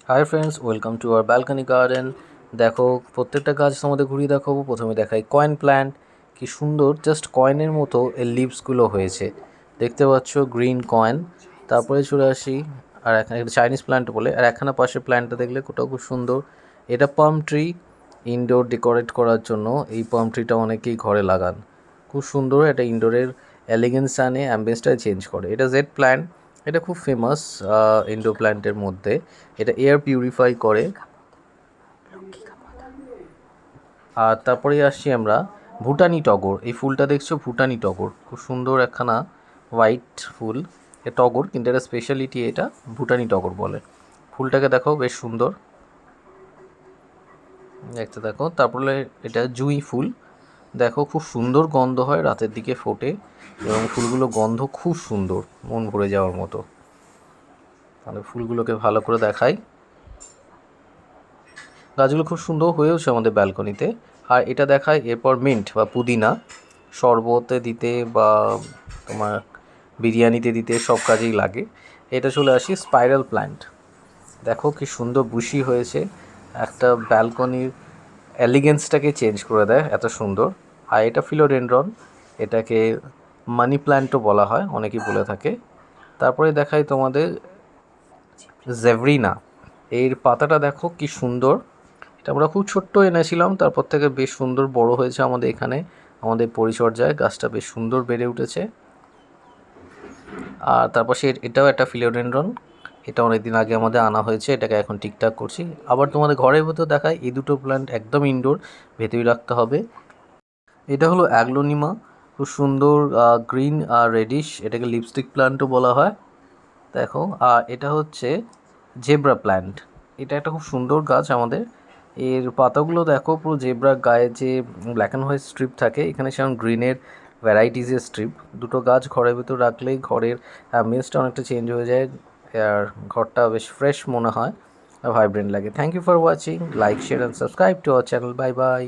Hi friends, welcome to our balcony garden. দেখো, প্রত্যেকটা গাছ তোমাদের ঘুরিয়ে দেখাবো। প্রথমে দেখাই কয়েন প্ল্যান্ট। কি সুন্দর, জাস্ট কয়েনের মতো এর লিভসগুলো হয়েছে, দেখতে পাচ্ছ, গ্রিন কয়েন। তারপরে চলে আসি আর এখানে একটা চাইনিজ প্ল্যান্ট বলে, আর এখানে পাশে প্ল্যান্টটা দেখলে ওটাও খুব সুন্দর। এটা পাম ট্রি, ইনডোর ডেকোরেট করার জন্য এই পাম ট্রিটা অনেকেই ঘরে লাগান। খুব সুন্দর, এটা ইনডোরের এলিগেন্স আনে, অ্যাম্বিয়েন্সটা চেঞ্জ করে। এটা জেড প্ল্যান্ট, এটা খুব ফেমাস ইনডোর প্ল্যান্টের মধ্যে। এটা এয়ার পিউরিফাই করে। আর তারপরে আসছি আমরা ভুটানি টগর। এই ফুলটা দেখছো, ভুটানি টগর, খুব সুন্দর একখানা হোয়াইট ফুল। এ টগর, কিন্তু এটা স্পেশালিটি, এটা ভুটানি টগর বলে। ফুলটাকে দেখো, বেশ সুন্দর দেখতে। দেখো, তারপরে এটা জুঁই ফুল। দেখো, খুব সুন্দর গন্ধ হয়, রাতের দিকে ফোটে এবং ফুলগুলো গন্ধ খুব সুন্দর, মন ভরে যাওয়ার মতো। তাহলে ফুলগুলোকে ভালো করে দেখাই। গাছগুলো খুব সুন্দর হয়েওছে আমাদের ব্যালকনিতে। আর এটা দেখায় এরপর মিন্ট বা পুদিনা, শরবতে দিতে বা তোমার বিরিয়ানিতে দিতে সব কাজেই লাগে। এটা চলে আসি স্পাইরাল প্ল্যান্ট। দেখো কি সুন্দর বুশি হয়েছে, একটা ব্যালকনির এলিগেন্সটাকে চেঞ্জ করে দেয়, এত সুন্দর। আর এটা ফিলোডেনড্রন, এটাকে মানি প্ল্যান্টও বলা হয়, অনেকেই বলে থাকে। তারপরে দেখাই তোমাদের জেভরিনা। এর পাতাটা দেখো কি সুন্দর। এটা আমরা খুব ছোট্ট এনেছিলাম, তারপর থেকে বেশ সুন্দর বড় হয়েছে আমাদের এখানে, আমাদের পরিচর্যায় গাছটা বেশ সুন্দর বেড়ে উঠেছে। আর তারপর এটাও একটা ফিলোডেনড্রন, এটা অনেক দিন আগে আমাদের আনা হয়েছে, এটাকে এখন ঠিকঠাক করছি। আবার তোমাদের ঘরের ভেতর দেখায়, এই দুটো প্ল্যান্ট একদম ইনডোর, ভেতরে রাখতে হবে। এটা হলো অ্যাগ্লোনিমা, খুব সুন্দর গ্রিন আর রেডিশ, এটাকে লিপস্টিক প্ল্যান্টও বলা হয়। দেখো, আর এটা হচ্ছে জেব্রা প্ল্যান্ট। এটা একটা খুব সুন্দর গাছ আমাদের। এর পাতাগুলো দেখো, পুরো জেব্রা গায়ে যে ব্ল্যাক অ্যান্ড হোয়াইট স্ট্রিপ থাকে, এখানে সেরকম গ্রিনের ভ্যারাইটিসের স্ট্রিপ। দুটো গাছ ঘরের ভিতর রাখলেই ঘরের অ্যাম্বিয়েন্সটা অনেকটা চেঞ্জ হয়ে যায়, আর ঘরটা বেশ ফ্রেশ মনে হয়, ভাইব্রেন্ট লাগে। Thank you for watching, like, share and subscribe to our channel. Bye by.